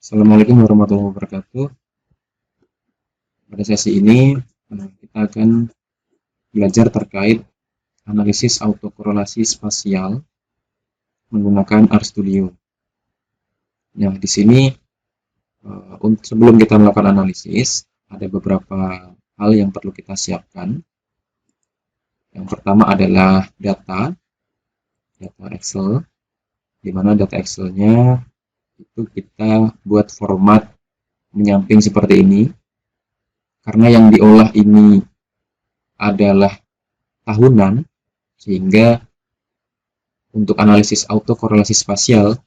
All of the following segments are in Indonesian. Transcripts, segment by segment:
Assalamualaikum warahmatullahi wabarakatuh. Pada sesi ini kita akan belajar terkait analisis autokorelasi spasial menggunakan RStudio. Nah, di sini sebelum kita melakukan analisis, ada beberapa hal yang perlu kita siapkan. Yang pertama adalah data Excel, di mana data Excel-nya itu kita buat format menyamping seperti ini. Karena yang diolah ini adalah tahunan, sehingga untuk analisis autokorelasi spasial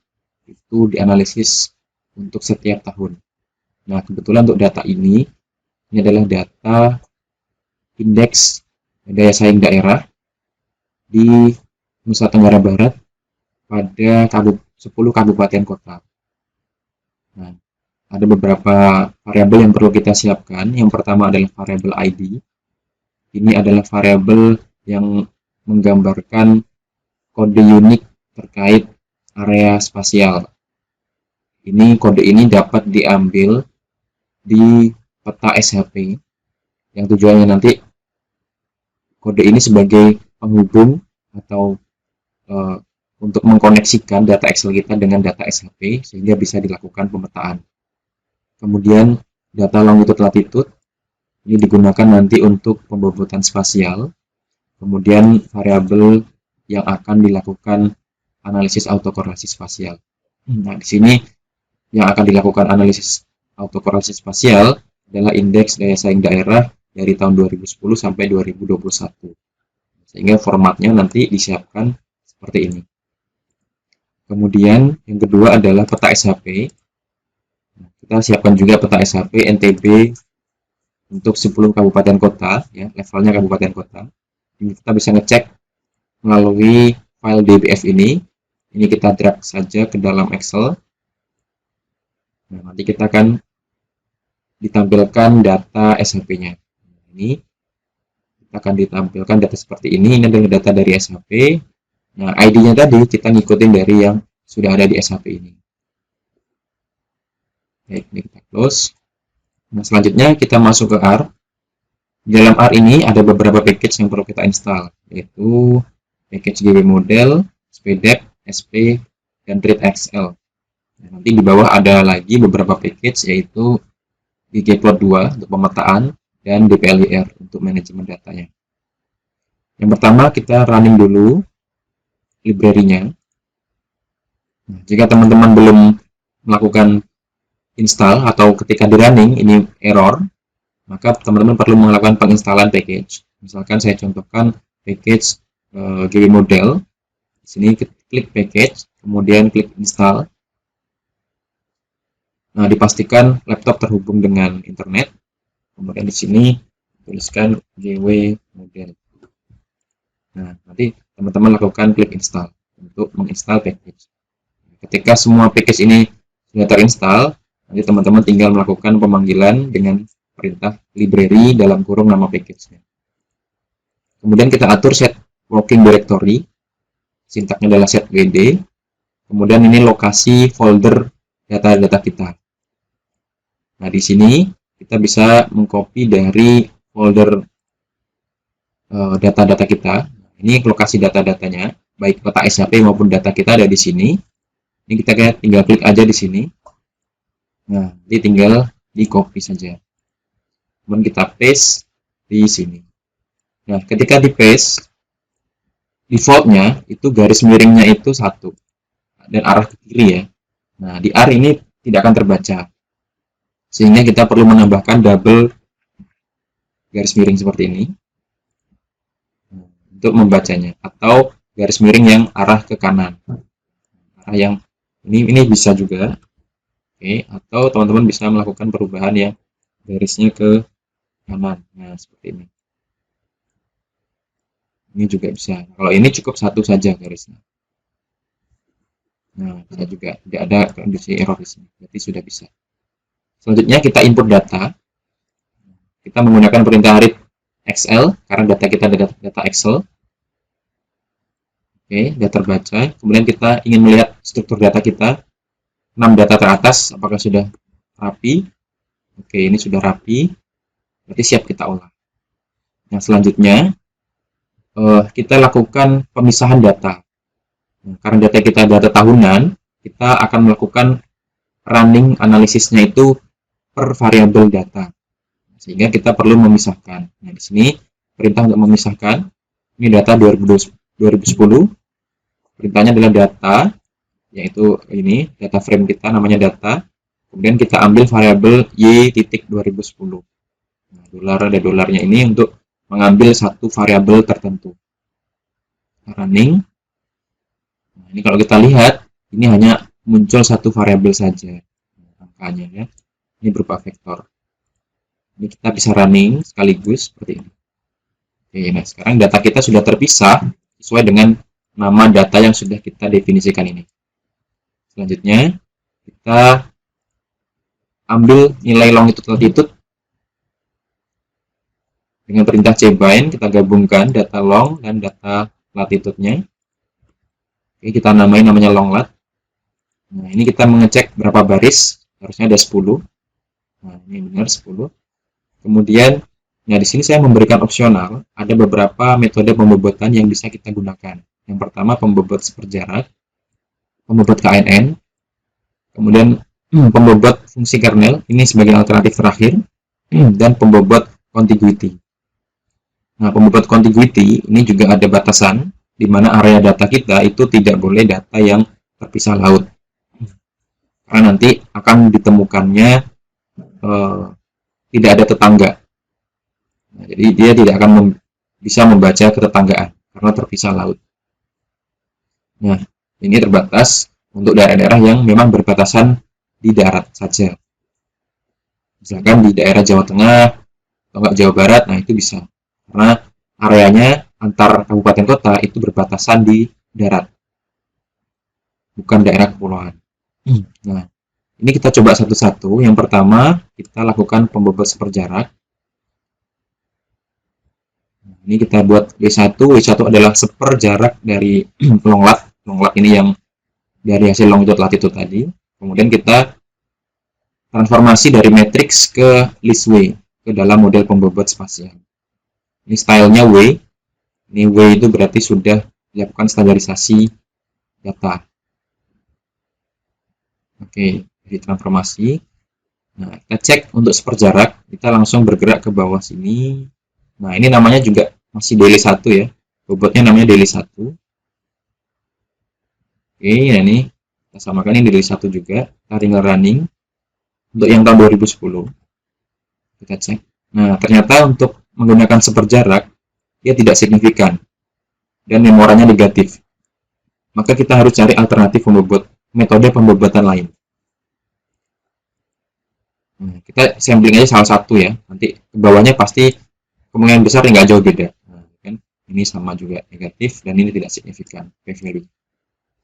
itu dianalisis untuk setiap tahun. Nah, kebetulan untuk data ini adalah data indeks daya saing daerah di Nusa Tenggara Barat pada 10 kabupaten kota. Nah, ada beberapa variabel yang perlu kita siapkan. Yang pertama adalah variabel ID. Ini adalah variabel yang menggambarkan kode unik terkait area spasial. Kode ini dapat diambil di peta SHP, yang tujuannya nanti kode ini sebagai penghubung atau untuk mengkoneksikan data Excel kita dengan data SHP sehingga bisa dilakukan pemetaan. Kemudian data longitude latitude ini digunakan nanti untuk pembobotan spasial. Kemudian variabel yang akan dilakukan analisis autokorelasi spasial. Nah, di sini yang akan dilakukan analisis autokorelasi spasial adalah indeks daya saing daerah dari tahun 2010 sampai 2021. Sehingga formatnya nanti disiapkan seperti ini. Kemudian yang kedua adalah peta SHP. Kita siapkan juga peta SHP NTB untuk 10 kabupaten kota, ya, levelnya kabupaten kota. Ini kita bisa ngecek melalui file DBF ini. Ini kita drag saja ke dalam Excel. Nah, nanti kita akan ditampilkan data SHP-nya. Ini kita akan ditampilkan data seperti ini. Ini adalah data dari SHP. Nah, ID-nya tadi kita ngikutin dari yang sudah ada di SHP ini. Baik, ini kita close. Nah, selanjutnya kita masuk ke R. Di dalam R ini ada beberapa package yang perlu kita install, yaitu package GW Model, SPDEP, SP, dan TreatXL. Nah, nanti di bawah ada lagi beberapa package, yaitu ggplot2 untuk pemetaan dan dplyr untuk manajemen datanya. Yang pertama kita running dulu library-nya. Nah, jika teman-teman belum melakukan install atau ketika di running ini error, maka teman-teman perlu melakukan penginstalan package. Misalkan saya contohkan package GW Model. Di sini klik package, kemudian klik install. Nah, dipastikan laptop terhubung dengan internet. Kemudian di sini tuliskan GW Model. Nah, nanti teman-teman lakukan klik install untuk menginstal package. Ketika semua package ini sudah terinstall, nanti teman-teman tinggal melakukan pemanggilan dengan perintah library dalam kurung nama package-nya. Kemudian kita atur set working directory. Sintaknya adalah set wd. Kemudian ini lokasi folder data-data kita. Nah, di sini kita bisa mengcopy dari folder data-data kita. Ini lokasi data-datanya, baik peta SHP maupun data kita ada di sini. Ini kita tinggal klik aja di sini. Nah, ini tinggal di copy saja. Kemudian kita paste di sini. Nah, ketika di paste, defaultnya itu garis miringnya itu 1 dan arah ke kiri ya. Nah, di R ini tidak akan terbaca, sehingga kita perlu menambahkan double garis miring seperti ini untuk membacanya, atau garis miring yang arah ke kanan. Arah yang ini bisa juga. Oke, atau teman-teman bisa melakukan perubahan yang garisnya ke kanan. Nah, seperti ini. Ini juga bisa. Kalau ini cukup 1 saja garisnya. Nah, bisa juga. Tidak ada kondisi error di sini. Berarti sudah bisa. Selanjutnya kita input data. Kita menggunakan perintah read Excel karena data kita adalah data Excel. Oke, sudah terbaca. Kemudian kita ingin melihat struktur data kita. 6 data teratas apakah sudah rapi? Oke, ini sudah rapi, berarti siap kita olah. Nah, selanjutnya kita lakukan pemisahan data. Nah, karena data kita data tahunan, kita akan melakukan running analisisnya itu per variabel data. Sehingga kita perlu memisahkan. Nah, di sini perintah untuk memisahkan. Ini data 2010. Perintahnya adalah data, yaitu ini data frame kita namanya data. Kemudian kita ambil variabel y.2010. Nah, dolar ada dolarnya ini untuk mengambil satu variabel tertentu. Running. Nah, ini kalau kita lihat, ini hanya muncul satu variabel saja angkanya ya. Ini berupa vektor. Ini kita bisa running sekaligus seperti ini. Oke, nah sekarang data kita sudah terpisah sesuai dengan nama data yang sudah kita definisikan ini. Selanjutnya kita ambil nilai longitude-latitude dengan perintah cbind, kita gabungkan data long dan data latitude-nya. Oke, kita namai namanya longlat. Nah, ini kita mengecek berapa baris, harusnya ada 10. Nah, ini benar 10. Kemudian, nah di sini saya memberikan opsional, ada beberapa metode pembobotan yang bisa kita gunakan. Yang pertama pembobot seperjarak, pembobot KNN, kemudian pembobot fungsi kernel, ini sebagai alternatif terakhir, dan pembobot contiguity. Nah, pembobot contiguity ini juga ada batasan, di mana area data kita itu tidak boleh data yang terpisah laut. Karena nanti akan ditemukannya tidak ada tetangga. Nah, jadi dia tidak akan bisa membaca ketetanggaan, karena terpisah laut. Nah, ini terbatas untuk daerah-daerah yang memang berbatasan di darat saja. Misalkan di daerah Jawa Tengah atau enggak Jawa Barat, nah itu bisa. Karena areanya antar kabupaten kota itu berbatasan di darat. Bukan daerah kepulauan. Nah, ini kita coba satu-satu. Yang pertama, kita lakukan pembobot seperjarak. Nah, ini kita buat W1. W1 adalah seperjarak dari longlat. Longlat ini yang dari hasil longitude latitude tadi. Kemudian kita transformasi dari matriks ke list W ke dalam model pembobot spasial. Ini stylenya W. Ini W itu berarti sudah dilakukan standarisasi data. Oke, dari transformasi. Nah, kita cek untuk seperjarak, kita langsung bergerak ke bawah sini. Nah, ini namanya juga masih daily 1 ya. Bobotnya namanya daily 1. Oke, nah ini kita samakan ini daily 1 juga. Kita tinggal running untuk yang tahun 2010. Kita cek. Nah, ternyata untuk menggunakan seperjarak, dia tidak signifikan. Dan memoranya negatif. Maka kita harus cari alternatif metode pembobotan lain. Nah, kita sampling aja salah satu ya. Nanti ke bawahnya pasti kemungkinan besar nggak jauh beda. Nah, kan? Ini sama juga negatif dan ini tidak signifikan p-value.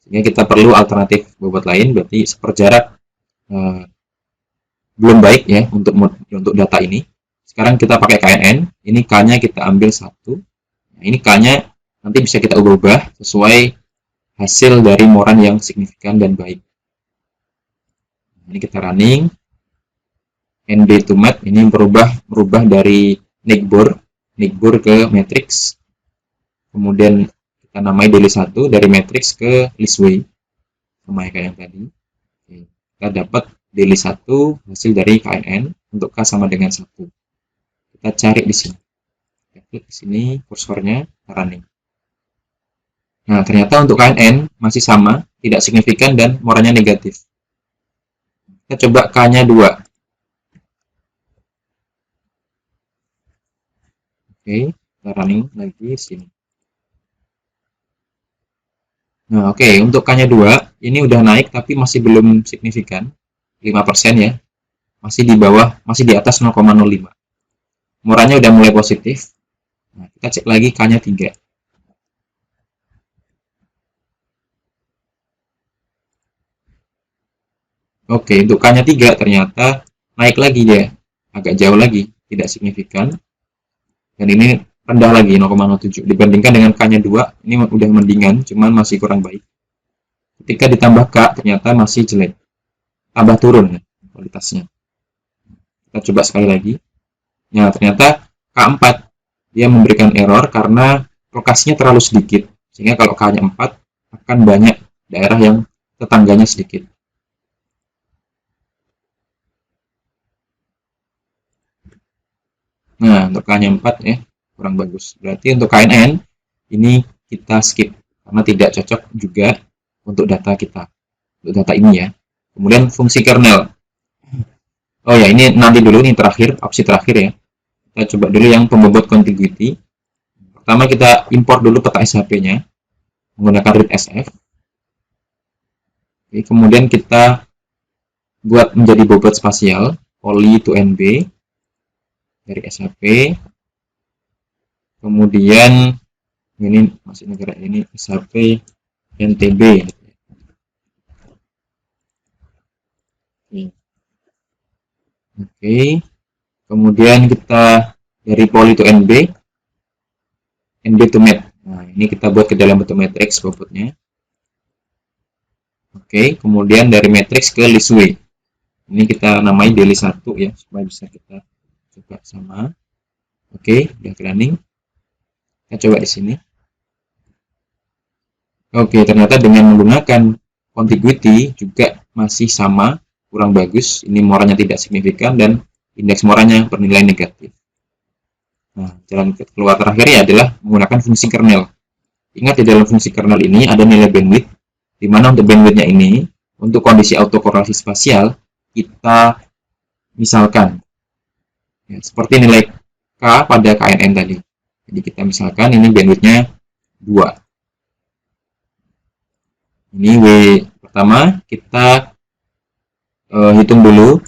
Sehingga kita perlu alternatif bobot lain, berarti seperjarak belum baik ya untuk data ini. Sekarang kita pakai KNN. Ini K-nya kita ambil 1. Nah, ini K-nya nanti bisa kita ubah sesuai hasil dari moran yang signifikan dan baik. Ini kita running. NB to mat ini merubah dari Nickbor ke matrix. Kemudian kita namai daily 1 dari matrix ke listway. Sama kayak yang tadi. Oke. Kita dapat daily 1 hasil dari KNN untuk K sama dengan 1. Kita cari di sini. Kita klik di sini kursornya, running. Nah, ternyata untuk KNN masih sama, tidak signifikan dan morannya negatif. Kita coba K-nya 2. Oke, kita running lagi di sini. Nah, oke, untuk K-nya 2, ini udah naik tapi masih belum signifikan. 5% ya. Masih di bawah, masih di atas 0,05. Morannya udah mulai positif. Nah, kita cek lagi K-nya 3. Oke, untuk K-nya 3 ternyata naik lagi dia. Agak jauh lagi, tidak signifikan. Dan ini rendah lagi 0,07 dibandingkan dengan K-nya 2, ini udah mendingan, cuman masih kurang baik. Ketika ditambah K ternyata masih jelek. tambah turun ya, kualitasnya. Kita coba sekali lagi. Ya, ternyata K4 dia memberikan error karena lokasinya terlalu sedikit. Sehingga kalau K-nya 4 akan banyak daerah yang tetangganya sedikit. Nah, untuk K-nya 4 ya, kurang bagus. Berarti untuk KNN ini kita skip karena tidak cocok juga untuk data kita. Untuk data ini ya. Kemudian fungsi kernel. Oh ya, ini nanti dulu nih terakhir, opsi terakhir ya. Kita coba dulu yang pembobot contiguity. Pertama kita import dulu peta SHP-nya menggunakan read SF. Oke, kemudian kita buat menjadi bobot spasial poly to NB dari SHP. Kemudian ini masuk negara ini SHP NTB. Oke. Kemudian kita dari poly to NB to mat. Nah, ini kita buat ke dalam bentuk matrix bobotnya. Oke, kemudian dari matrix ke listway. Ini kita namai daily 1 ya, supaya bisa kita coba sama. Oke, udah running. Kita coba di sini. Oke, ternyata dengan menggunakan contiguity juga masih sama, kurang bagus. Ini moranya tidak signifikan dan indeks moranya bernilai negatif. Nah, jalan keluar terakhirnya adalah menggunakan fungsi kernel. Ingat di dalam fungsi kernel ini ada nilai bandwidth, di mana untuk bandwidthnya ini, untuk kondisi autokorelasi spasial, kita misalkan, ya, seperti nilai K pada KNN tadi. Jadi kita misalkan ini bandwidthnya 2. Ini W pertama, kita hitung dulu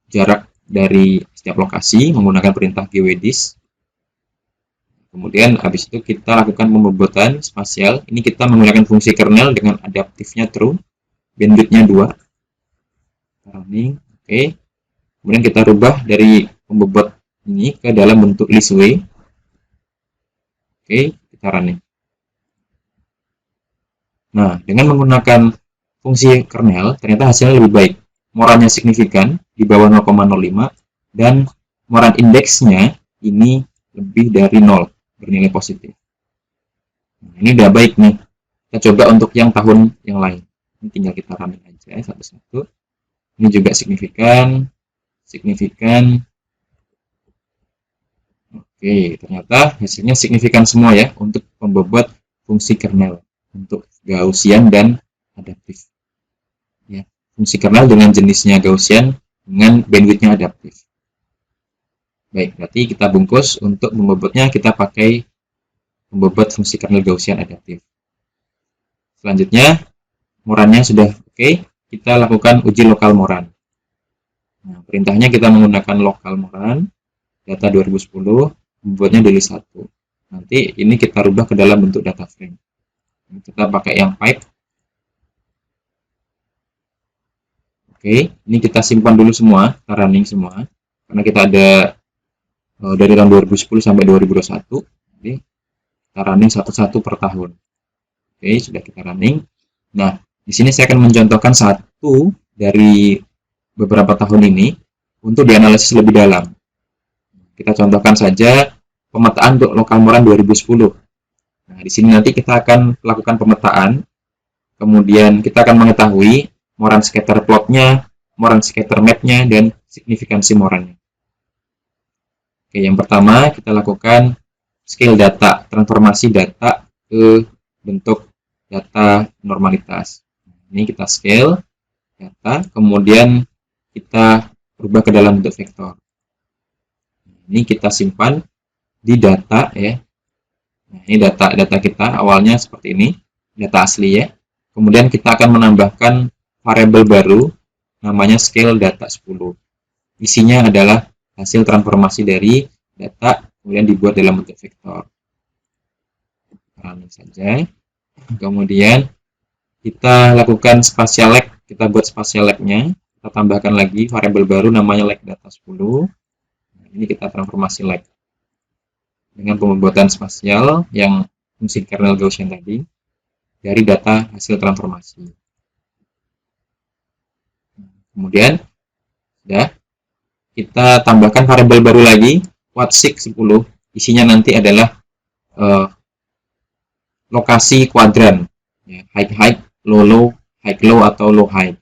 jarak dari setiap lokasi menggunakan perintah gwdis. Kemudian habis itu kita lakukan pembobotan spasial. Ini kita menggunakan fungsi kernel dengan adaptifnya true. Bandwidthnya 2. Running. Oke. Kemudian kita rubah dari pembobot ini ke dalam bentuk listway. Oke, kita running. Nah, dengan menggunakan fungsi kernel, ternyata hasilnya lebih baik. Moranya signifikan di bawah 0,05 dan moran indeksnya ini lebih dari 0. Bernilai positif. Nah, ini udah baik nih. Kita coba untuk yang tahun yang lain. Ini tinggal kita running aja satu-satu. Ini juga signifikan. Oke, ternyata hasilnya signifikan semua ya untuk pembobot fungsi kernel untuk Gaussian dan adaptif. Ya, fungsi kernel dengan jenisnya Gaussian dengan bandwidthnya adaptif. Baik, berarti kita bungkus untuk membobotnya kita pakai membobot fungsi kernel Gaussian adaptif. Selanjutnya, morannya sudah oke, kita lakukan uji lokal moran. Nah, perintahnya kita menggunakan lokal moran, data 2010, membobotnya daily 1. Nanti ini kita rubah ke dalam bentuk data frame. Kita pakai yang pipe. Oke, ini kita simpan dulu semua, kita running semua, karena kita ada dari tahun 2010 sampai 2021. Jadi kita running satu-satu per tahun. Oke, sudah kita running. Nah, di sini saya akan mencontohkan satu dari beberapa tahun ini untuk dianalisis lebih dalam. Kita contohkan saja pemetaan untuk lokal moran 2010. Nah, di sini nanti kita akan lakukan pemetaan. Kemudian kita akan mengetahui moran scatter plotnya, moran scatter mapnya, dan signifikansi morannya. Oke, yang pertama kita lakukan scale data, transformasi data ke bentuk data normalitas. Ini kita scale data, kemudian kita rubah ke dalam bentuk vektor. Ini kita simpan di data ya. Nah, ini data kita awalnya seperti ini, data asli ya. Kemudian kita akan menambahkan variabel baru namanya scale data 10. Isinya adalah hasil transformasi dari data kemudian dibuat dalam bentuk vektor. Running saja. Kemudian kita lakukan spatial lag, kita buat spatial lag-nya, kita tambahkan lagi variabel baru namanya lag data 10. Nah, ini kita transformasi lag dengan pembuatan spasial yang fungsi kernel Gaussian tadi dari data hasil transformasi. Kemudian sudah kita tambahkan variabel baru lagi, quad-sig 10. Isinya nanti adalah lokasi kuadran, ya, high, low, high-low, atau low-high.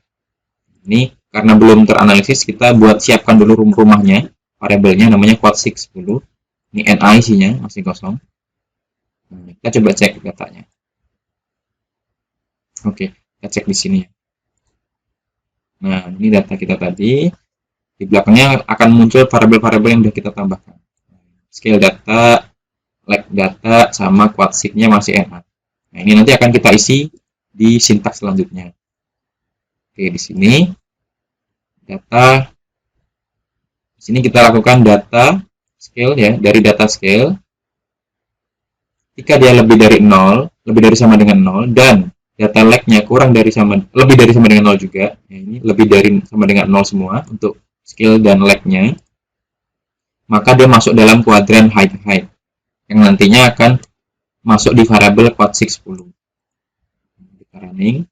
Ini karena belum teranalisis, kita buat siapkan dulu rumahnya, variabelnya namanya quad-sig 10. Ini NA isinya masih kosong. Nah, kita coba cek datanya. Oke, kita cek di sini. Nah, ini data kita tadi. Di belakangnya akan muncul variabel-variabel yang sudah kita tambahkan. Scale data, lag data, sama quad-sig-nya masih NA. Nah, ini nanti akan kita isi di sintaks selanjutnya. Oke, di sini data. Di sini kita lakukan data scale ya, dari data scale. Jika dia lebih dari 0, lebih dari sama dengan 0, dan data lag-nya lebih dari sama dengan 0 juga. Ya, ini lebih dari sama dengan 0 semua untuk scale dan lag-nya. Maka dia masuk dalam kuadran high yang nantinya akan masuk di variabel quad-sig 10. Kita running.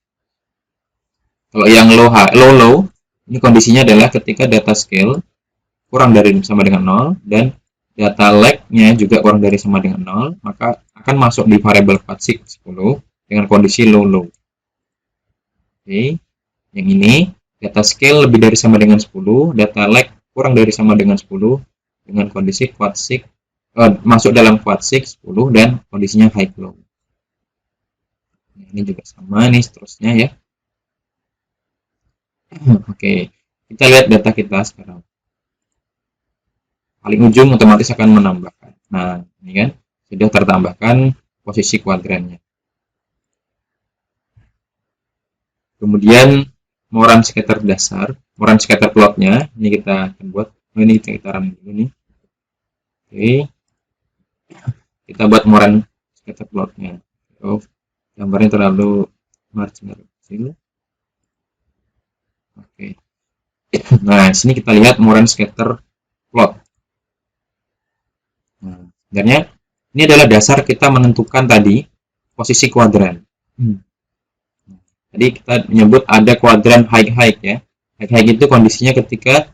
Kalau yang low, ini kondisinya adalah ketika data scale kurang dari sama dengan 0 dan data lag-nya juga kurang dari sama dengan 0, maka akan masuk di variabel quad-sig 10 dengan kondisi low. Oke, yang ini data scale lebih dari sama dengan 10, data lag kurang dari sama dengan 10 dengan kondisi quad-sig masuk dalam quad-sig 10 dan kondisinya high-low. Nah, ini juga sama nih seterusnya ya. Oke, kita lihat data kita sekarang. Paling ujung otomatis akan menambahkan. Nah, ini kan sudah tertambahkan posisi kuadrannya. Kemudian Moran scatter dasar, Moran scatter plotnya, ini kita akan buat. Ini kita running dulu nih. Oke, kita buat Moran scatter plotnya. Oh, gambarnya terlalu marginal kecil. Oke. Nah, sini kita lihat Moran scatter plot. Nah, sebenarnya ini adalah dasar kita menentukan tadi posisi kuadran. Tadi kita menyebut ada kuadran high ya. High itu kondisinya ketika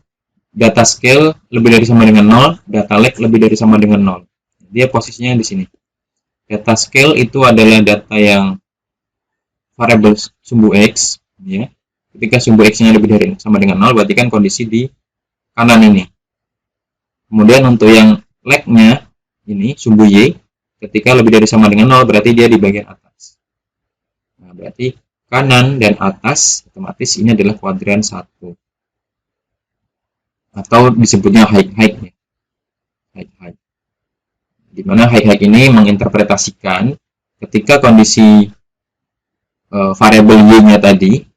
data scale lebih dari sama dengan 0, data lag lebih dari sama dengan 0. Dia posisinya di sini. Data scale itu adalah data yang variabel sumbu X, ya. Ketika sumbu X-nya lebih dari sama dengan 0, berarti kan kondisi di kanan ini. Kemudian untuk yang lag-nya ini sumbu Y, ketika lebih dari sama dengan 0, berarti dia di bagian atas. Nah, berarti kanan dan atas otomatis ini adalah kuadran 1. Atau disebutnya high. Di mana high ini menginterpretasikan ketika kondisi variabel Y-nya tadi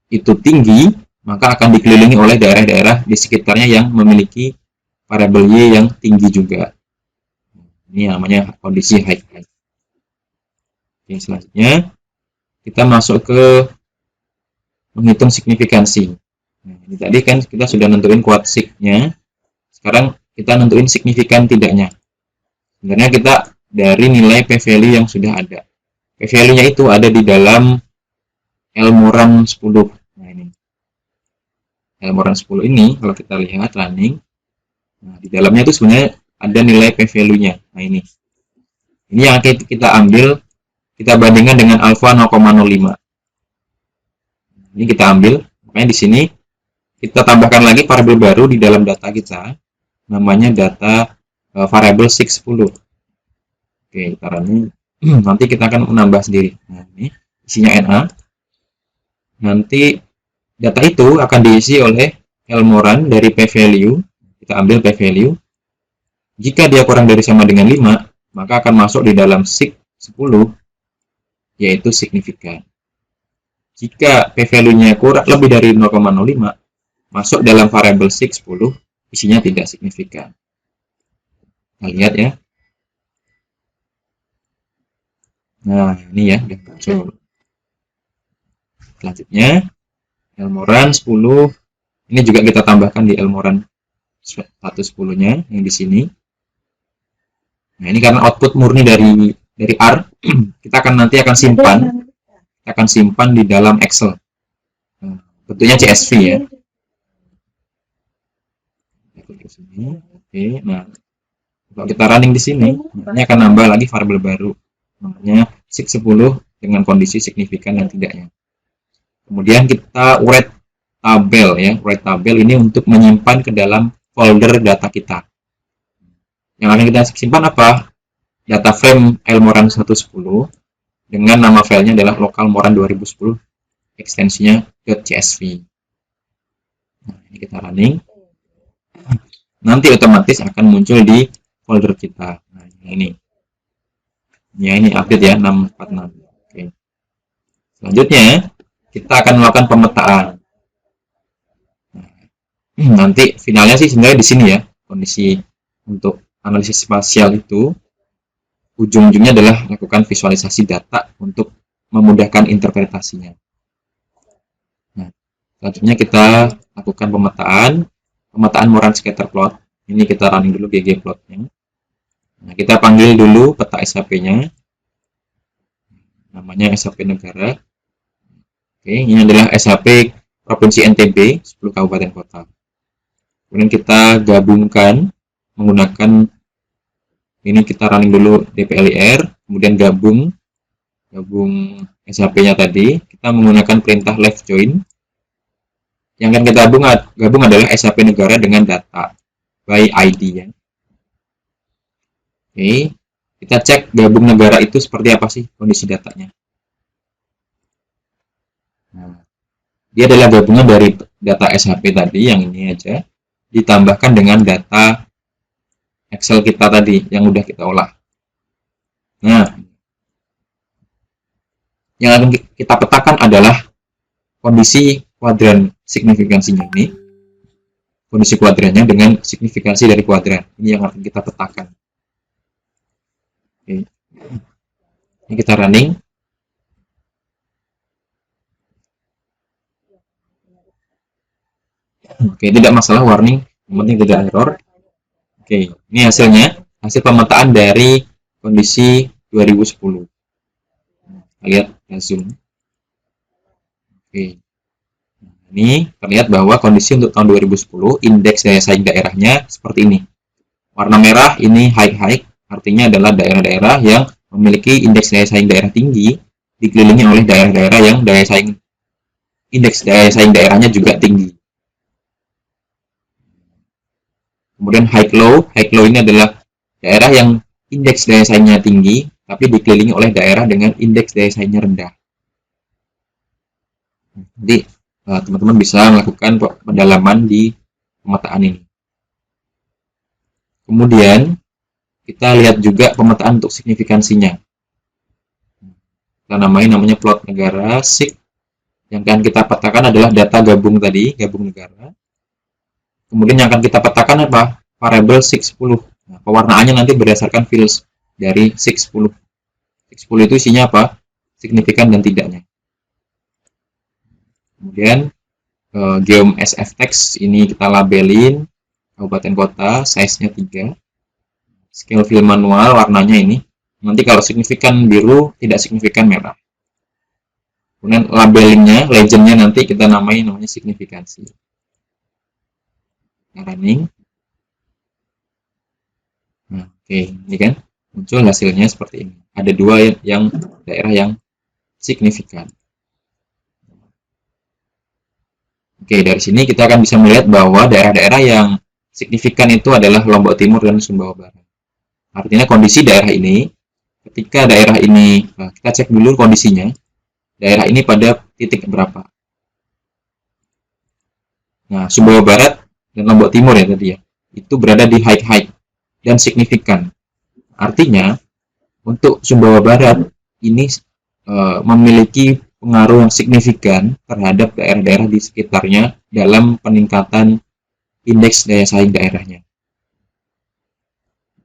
itu tinggi, maka akan dikelilingi oleh daerah-daerah di sekitarnya yang memiliki variabel Y yang tinggi juga. Ini namanya kondisi high. Oke, selanjutnya kita masuk ke menghitung signifikansi. Nah, ini tadi kan kita sudah nentuin quad-sig-nya. Sekarang kita nentuin signifikan tidaknya. Sebenarnya kita dari nilai p-value yang sudah ada. P-value-nya itu ada di dalam Elmoran 10. Nah, ini. Elmoran 10 ini kalau kita lihat running, nah, di dalamnya itu sebenarnya ada nilai p-value-nya. Nah, ini. Ini yang kita ambil, kita bandingkan dengan alpha 0,05. Ini kita ambil, makanya di sini kita tambahkan lagi variabel baru di dalam data kita, namanya data variabel 610. Oke, kita running. Nanti kita akan menambah sendiri. Nah, ini isinya NA. Nanti data itu akan diisi oleh Elmoran dari p-value. Kita ambil p-value. Jika dia kurang dari sama dengan 5, maka akan masuk di dalam sig 10, yaitu signifikan. Jika p-value-nya kurang lebih dari 0,05, masuk dalam variabel sig 10, isinya tidak signifikan. Kita lihat ya. Nah, ini ya, udah muncul. Selanjutnya, Elmoran 10. Ini juga kita tambahkan di Elmoran 110-nya yang di sini. Nah, ini karena output murni dari R, kita nanti akan simpan di dalam Excel. Nah, bentuknya CSV ya. Oke, nah kalau kita running di sini, ini akan nambah lagi variabel baru, namanya sig10 dengan kondisi signifikan dan tidaknya. Kemudian kita write tabel ya, write tabel ini untuk menyimpan ke dalam folder data kita. Yang akan kita simpan apa? Data frame Elmoran 110 dengan nama filenya adalah localmoran 2010, ekstensinya .csv. Nah, ini kita running. Nanti otomatis akan muncul di folder kita. Nah, ini. Ya, ini update ya 646. Oke. Selanjutnya, kita akan melakukan pemetaan. Nanti finalnya sih sebenarnya di sini ya. Kondisi untuk analisis spasial itu ujung-ujungnya adalah lakukan visualisasi data untuk memudahkan interpretasinya. Nah, selanjutnya kita lakukan pemetaan Moran scatter plot. Ini kita running dulu ggplotnya. Nah, kita panggil dulu peta SHP-nya. Namanya SHP negara. Oke, ini adalah SHP Provinsi NTB, 10 kabupaten kota. Kemudian kita gabungkan menggunakan ini, kita running dulu dplyr, kemudian gabung SHP-nya tadi, kita menggunakan perintah left join. Yang akan kita gabung adalah SHP negara dengan data by ID ya. Oke, kita cek gabung negara itu seperti apa sih kondisi datanya. Nah, dia adalah gabungan dari data SHP tadi yang ini aja, ditambahkan dengan data Excel kita tadi yang udah kita olah. Nah, yang akan kita petakan adalah kondisi kuadran signifikansinya ini, kondisi kuadrannya dengan signifikansi dari kuadran. Ini yang akan kita petakan. Oke. Ini kita running. Oke, tidak masalah, warning, yang penting tidak error. Oke, ini hasilnya, hasil pemetaan dari kondisi 2010. Lihat zoom. Oke. Ini terlihat bahwa kondisi untuk tahun 2010 indeks daya saing daerahnya seperti ini. Warna merah ini high, artinya adalah daerah-daerah yang memiliki indeks daya saing daerah tinggi dikelilingi oleh daerah-daerah yang indeks daya saing daerahnya juga tinggi. Kemudian high low ini adalah daerah yang indeks daya saingnya tinggi tapi dikelilingi oleh daerah dengan indeks daya saingnya rendah. Jadi teman-teman bisa melakukan pendalaman di pemetaan ini. Kemudian kita lihat juga pemetaan untuk signifikansinya. Kita namanya plot negara sig. Yang akan kita petakan adalah data gabung tadi, gabung negara. Kemudian yang akan kita petakan apa? Variabel sig10. Nah, pewarnaannya nanti berdasarkan fields dari sig10. Sig10 itu isinya apa? Signifikan dan tidaknya. Kemudian geom SF text ini kita labelin kabupaten kota, size-nya 3. Scale fill manual, warnanya ini. Nanti kalau signifikan biru, tidak signifikan merah. Kemudian labelingnya, legendnya nanti kita namanya signifikansi. Running. Nah, oke, ini kan muncul hasilnya seperti ini. Ada dua yang daerah yang signifikan. Oke, dari sini kita akan bisa melihat bahwa daerah-daerah yang signifikan itu adalah Lombok Timur dan Sumbawa Barat. Artinya kondisi daerah ini, ketika daerah ini, kita cek dulu kondisinya, daerah ini pada titik berapa. Nah, Sumbawa Barat dan Lombok Timur ya tadi ya, itu berada di high dan signifikan. Artinya, untuk Sumbawa Barat ini memiliki pengaruh yang signifikan terhadap daerah-daerah di sekitarnya dalam peningkatan indeks daya saing daerahnya.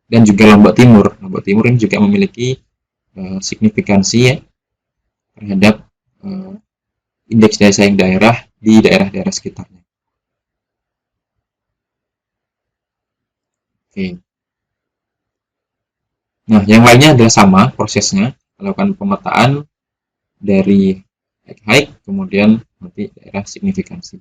Dan juga Lombok Timur ini juga memiliki signifikansi ya terhadap indeks daya saing daerah di daerah-daerah sekitarnya. Oke. Nah, yang lainnya adalah sama prosesnya, melakukan pemetaan dari high, kemudian nanti daerah signifikansi.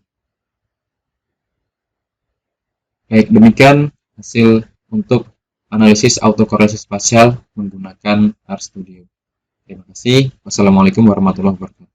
Baik, demikian hasil untuk analisis autokorelasi spasial menggunakan RStudio. Terima kasih. Wassalamualaikum warahmatullahi wabarakatuh.